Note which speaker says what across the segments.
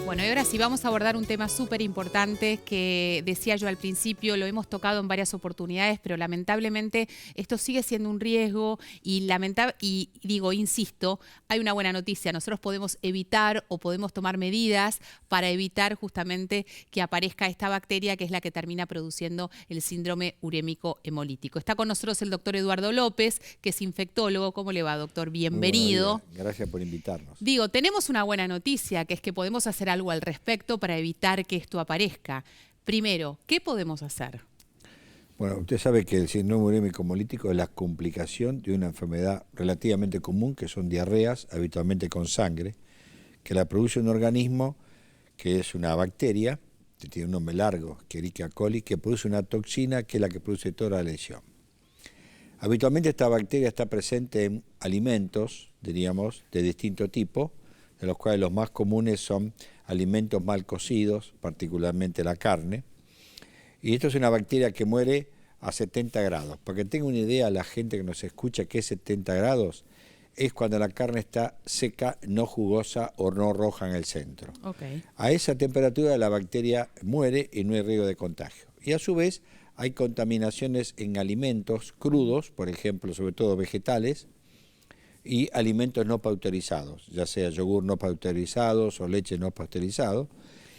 Speaker 1: Bueno, y ahora sí vamos a abordar un tema súper importante que decía yo al principio, lo hemos tocado en varias oportunidades, pero lamentablemente esto sigue siendo un riesgo y insisto, hay una buena noticia, nosotros podemos evitar o podemos tomar medidas para evitar justamente que aparezca esta bacteria que es la que termina produciendo el síndrome urémico hemolítico. Está con nosotros el doctor Eduardo López, que es infectólogo. ¿Cómo le va, doctor? Bienvenido.
Speaker 2: Gracias por invitarnos.
Speaker 1: Digo, tenemos una buena noticia, que es que podemos hacer algo al respecto para evitar que esto aparezca. Primero, ¿qué podemos hacer?
Speaker 2: Bueno, usted sabe que el síndrome urémico hemolítico es la complicación de una enfermedad relativamente común, que son diarreas, habitualmente con sangre, que la produce un organismo que es una bacteria, que tiene un nombre largo, Escherichia coli, que produce una toxina que es la que produce toda la lesión. Habitualmente esta bacteria está presente en alimentos, diríamos, de distinto tipo, de los cuales los más comunes son alimentos mal cocidos, particularmente la carne. Y esto es una bacteria que muere a 70 grados. Para que tenga una idea la gente que nos escucha, ¿qué es 70 grados? Es cuando la carne está seca, no jugosa o no roja en el centro.
Speaker 1: Okay.
Speaker 2: A esa temperatura la bacteria muere y no hay riesgo de contagio. Y a su vez hay contaminaciones en alimentos crudos, por ejemplo, sobre todo vegetales, y alimentos no pasteurizados, ya sea yogur no pasteurizados o leche no pasteurizado.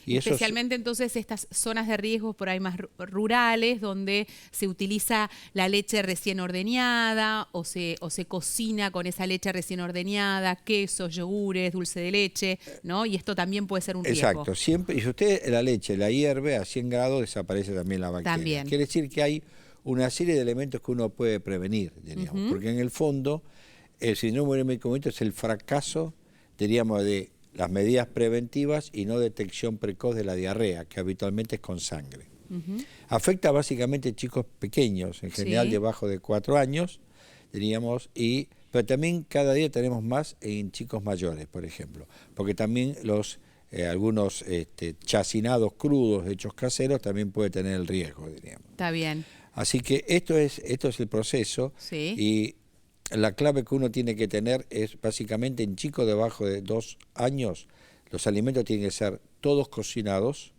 Speaker 2: Y
Speaker 1: especialmente entonces estas zonas de riesgo por ahí más rurales, donde se utiliza la leche recién ordeñada o se cocina con esa leche recién ordeñada, quesos, yogures, dulce de leche, ¿no? Y esto también puede ser un riesgo.
Speaker 2: Exacto, siempre, y si usted la leche la hierve a 100 grados, desaparece también la bacteria.
Speaker 1: También.
Speaker 2: Quiere decir que hay una serie de elementos que uno puede prevenir, diríamos, porque en el fondo el síndrome urémico hemolítico es el fracaso, diríamos, de las medidas preventivas y no detección precoz de la diarrea, que habitualmente es con sangre. Afecta básicamente a chicos pequeños, en general debajo de 4 años, diríamos, pero también cada día tenemos más en chicos mayores, por ejemplo, porque también algunos chacinados crudos, hechos caseros, también puede tener el riesgo, diríamos.
Speaker 1: Está bien.
Speaker 2: Así que esto es el proceso.
Speaker 1: Sí.
Speaker 2: Y la clave que uno tiene que tener es básicamente en chicos debajo de 2 años, los alimentos tienen que ser todos cocinados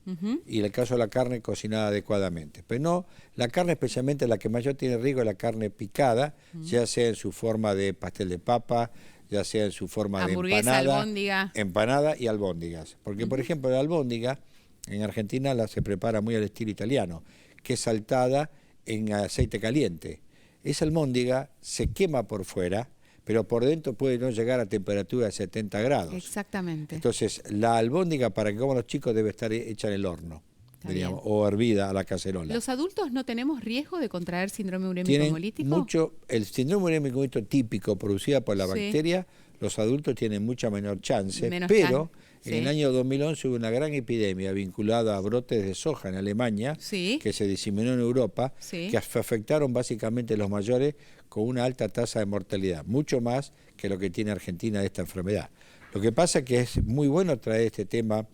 Speaker 2: y en el caso de la carne cocinada adecuadamente. Pero no, la carne especialmente la que mayor tiene riesgo es la carne picada, ya sea en su forma de pastel de papa, ya sea en su forma
Speaker 1: hamburguesa,
Speaker 2: de
Speaker 1: albóndiga.
Speaker 2: Empanada y albóndigas. Porque por ejemplo la albóndiga en Argentina se prepara muy al estilo italiano, que es saltada en aceite caliente. Esa albóndiga se quema por fuera, pero por dentro puede no llegar a temperatura de 70 grados.
Speaker 1: Exactamente.
Speaker 2: Entonces, la albóndiga, para que coman los chicos, debe estar hecha en el horno, diríamos, o hervida a la cacerola.
Speaker 1: ¿Los adultos no tenemos riesgo de contraer síndrome urémico hemolítico?
Speaker 2: El síndrome urémico hemolítico típico producido por la bacteria, los adultos tienen mucha menor chance, pero en el año 2011 hubo una gran epidemia vinculada a brotes de soja en Alemania, que se diseminó en Europa, que afectaron básicamente a los mayores con una alta tasa de mortalidad, mucho más que lo que tiene Argentina de esta enfermedad. Lo que pasa es que es muy bueno traer este tema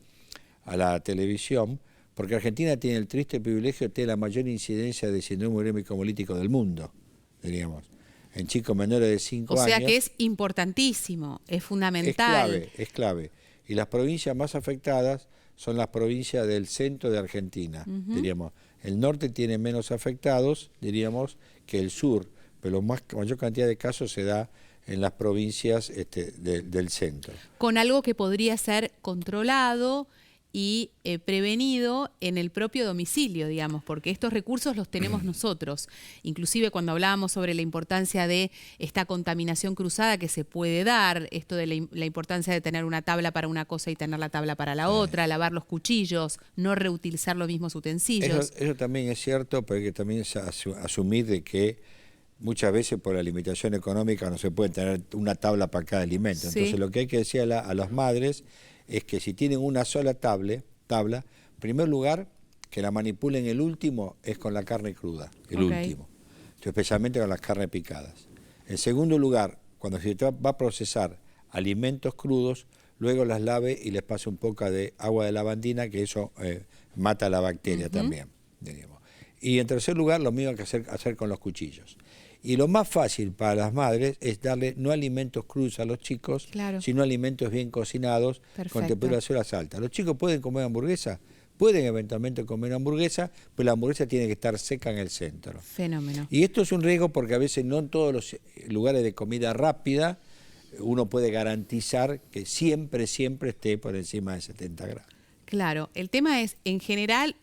Speaker 2: a la televisión, porque Argentina tiene el triste privilegio de tener la mayor incidencia de síndrome urémico hemolítico del mundo, diríamos, en chicos menores de 5 años.
Speaker 1: O sea que es importantísimo, es fundamental.
Speaker 2: Es clave. Y las provincias más afectadas son las provincias del centro de Argentina, diríamos. El norte tiene menos afectados, diríamos, que el sur, pero la mayor cantidad de casos se da en las provincias del centro.
Speaker 1: Con algo que podría ser controlado y prevenido en el propio domicilio, digamos, porque estos recursos los tenemos nosotros. Inclusive cuando hablábamos sobre la importancia de esta contaminación cruzada que se puede dar, esto de la importancia de tener una tabla para una cosa y tener la tabla para la otra, lavar los cuchillos, no reutilizar los mismos utensilios.
Speaker 2: Eso también es cierto, pero hay que también asumir de que muchas veces por la limitación económica no se puede tener una tabla para cada alimento. Entonces lo que hay que decir a las madres es que si tienen una sola tabla, en primer lugar, que la manipulen el último es con la carne cruda, el último, especialmente con las carnes picadas. En segundo lugar, cuando se va a procesar alimentos crudos, luego las lave y les pase un poco de agua de lavandina, que eso mata la bacteria también, diríamos. Y en tercer lugar, lo mismo hay que hacer con los cuchillos. Y lo más fácil para las madres es darle no alimentos crudos a los chicos,
Speaker 1: Claro.
Speaker 2: sino alimentos bien cocinados con
Speaker 1: Perfecto.
Speaker 2: temperaturas altas. ¿Los chicos pueden comer hamburguesa? Pueden eventualmente comer hamburguesa, pero la hamburguesa tiene que estar seca en el centro.
Speaker 1: Fenómeno.
Speaker 2: Y esto es un riesgo porque a veces no en todos los lugares de comida rápida uno puede garantizar que siempre esté por encima de 70 grados.
Speaker 1: Claro, el tema es, en general,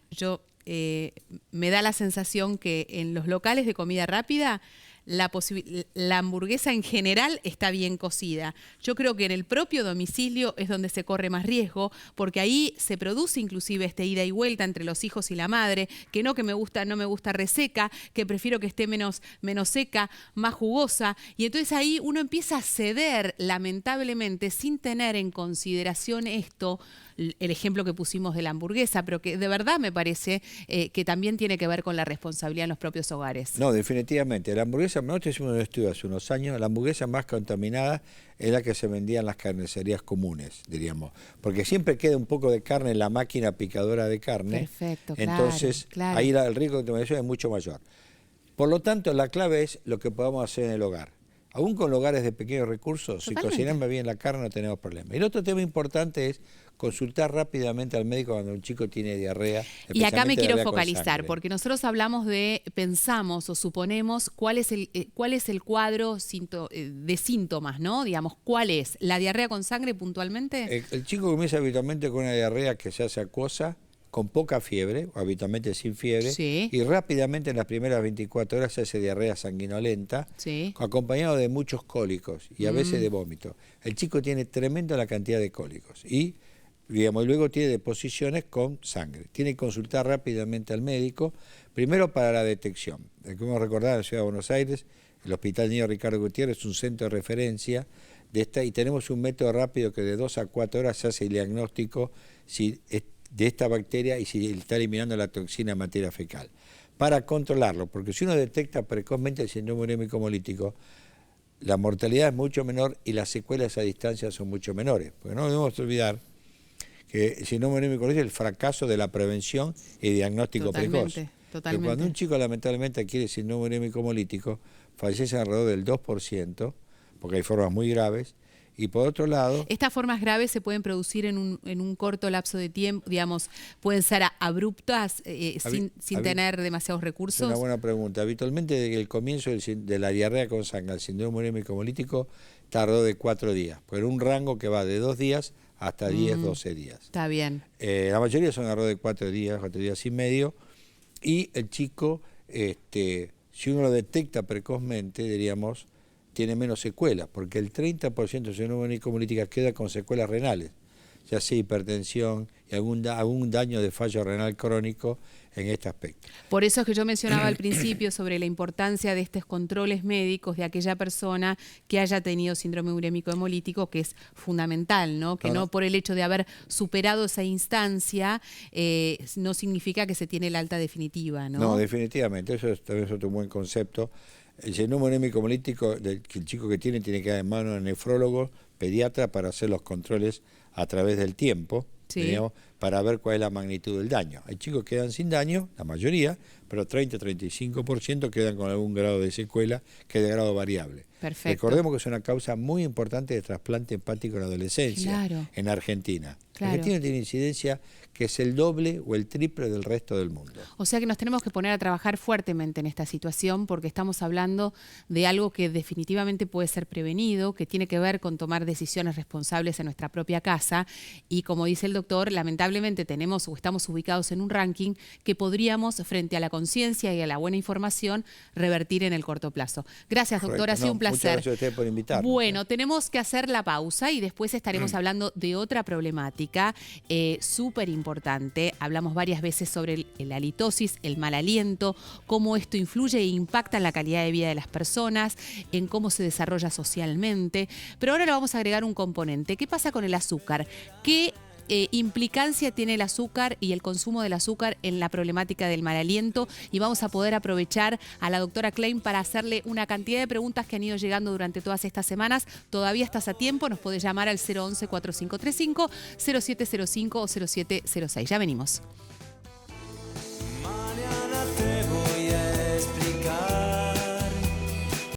Speaker 1: me da la sensación que en los locales de comida rápida la hamburguesa en general está bien cocida. Yo creo que en el propio domicilio es donde se corre más riesgo, porque ahí se produce inclusive este ida y vuelta entre los hijos y la madre, que no me gusta reseca, que prefiero que esté menos seca, más jugosa, y entonces ahí uno empieza a ceder, lamentablemente, sin tener en consideración esto, el ejemplo que pusimos de la hamburguesa, pero que de verdad me parece que también tiene que ver con la responsabilidad en los propios hogares.
Speaker 2: No, definitivamente. La hamburguesa, nosotros hicimos un estudio hace unos años, la hamburguesa más contaminada es la que se vendía en las carnicerías comunes, diríamos. Porque siempre queda un poco de carne en la máquina picadora de carne.
Speaker 1: Perfecto,
Speaker 2: entonces,
Speaker 1: claro.
Speaker 2: Ahí el riesgo de contaminación es mucho mayor. Por lo tanto, la clave es lo que podamos hacer en el hogar. Aún con hogares de pequeños recursos,
Speaker 1: Totalmente.
Speaker 2: si cocinamos bien la carne no tenemos problema. Y el otro tema importante es consultar rápidamente al médico cuando un chico tiene diarrea.
Speaker 1: Y acá me quiero
Speaker 2: diarrea con
Speaker 1: focalizar,
Speaker 2: sangre.
Speaker 1: porque nosotros hablamos pensamos o suponemos cuál es el cuadro de síntomas, ¿no? Digamos, ¿cuál es? ¿La diarrea con sangre puntualmente?
Speaker 2: El chico comienza habitualmente con una diarrea que se hace acuosa, con poca fiebre, o habitualmente sin fiebre,
Speaker 1: Sí.
Speaker 2: y rápidamente en las primeras 24 horas se hace diarrea sanguinolenta,
Speaker 1: Sí.
Speaker 2: acompañado de muchos cólicos y a veces de vómito. El chico tiene tremenda la cantidad de cólicos y luego tiene deposiciones con sangre. Tiene que consultar rápidamente al médico, primero para la detección. Como recordar, en la Ciudad de Buenos Aires, el Hospital Niño Ricardo Gutiérrez es un centro de referencia y tenemos un método rápido que de 2 a 4 horas se hace el diagnóstico de esta bacteria y si está eliminando la toxina en materia fecal. Para controlarlo, porque si uno detecta precozmente el síndrome urémico hemolítico, la mortalidad es mucho menor y las secuelas a distancia son mucho menores. Porque no debemos olvidar que el síndrome urémico hemolítico es el fracaso de la prevención y diagnóstico precoz.
Speaker 1: Totalmente.
Speaker 2: Que cuando un chico lamentablemente adquiere síndrome urémico hemolítico, fallece alrededor del 2%, porque hay formas muy graves. Y por otro lado...
Speaker 1: Estas formas graves se pueden producir en un corto lapso de tiempo, digamos, pueden ser abruptas sin tener demasiados recursos.
Speaker 2: Es una buena pregunta. Habitualmente desde el comienzo de la diarrea con sangre al síndrome urémico hemolítico tardó de 4 días, pero un rango que va de 2 días hasta 10, 12 días.
Speaker 1: Está bien.
Speaker 2: La mayoría son alrededor de 4 días y medio, y el chico, si uno lo detecta precozmente, diríamos, tiene menos secuelas, porque el 30% de síndrome urémico hemolítico queda con secuelas renales, ya sea hipertensión y algún daño de fallo renal crónico en este aspecto.
Speaker 1: Por eso es que yo mencionaba al principio sobre la importancia de estos controles médicos de aquella persona que haya tenido síndrome urémico hemolítico, que es fundamental, ¿no? Que no por el hecho de haber superado esa instancia no significa que se tiene el alta definitiva, ¿no?
Speaker 2: No, definitivamente, eso también es otro buen concepto. El síndrome urémico hemolítico, que el chico que tiene que dar en mano al nefrólogo, pediatra, para hacer los controles a través del tiempo,
Speaker 1: Sí.
Speaker 2: digamos, para ver cuál es la magnitud del daño. Hay chicos que quedan sin daño, la mayoría, pero 30-35% quedan con algún grado de secuela, que es de grado variable.
Speaker 1: Perfecto.
Speaker 2: Recordemos que es una causa muy importante de trasplante hepático en la adolescencia,
Speaker 1: Claro.
Speaker 2: en Argentina.
Speaker 1: Claro.
Speaker 2: Argentina tiene incidencia que es el doble o el triple del resto del mundo.
Speaker 1: O sea que nos tenemos que poner a trabajar fuertemente en esta situación porque estamos hablando de algo que definitivamente puede ser prevenido, que tiene que ver con tomar decisiones responsables en nuestra propia casa y como dice el doctor, lamentablemente tenemos o estamos ubicados en un ranking que podríamos, frente a la conciencia y a la buena información, revertir en el corto plazo. Gracias, doctor,
Speaker 2: Correcto.
Speaker 1: ha sido un placer.
Speaker 2: Muchas gracias a ustedes por invitarnos.
Speaker 1: Bueno, tenemos que hacer la pausa y después estaremos hablando de otra problemática súper importante. Hablamos varias veces sobre la halitosis, el mal aliento, cómo esto influye e impacta en la calidad de vida de las personas, en cómo se desarrolla socialmente. Pero ahora le vamos a agregar un componente. ¿Qué pasa con el azúcar? ¿Qué implicancia tiene el azúcar y el consumo del azúcar en la problemática del mal aliento? Y vamos a poder aprovechar a la doctora Klein para hacerle una cantidad de preguntas que han ido llegando durante todas estas semanas. Todavía estás a tiempo, nos podés llamar al 011-4535, 0705 o 0706. Ya venimos.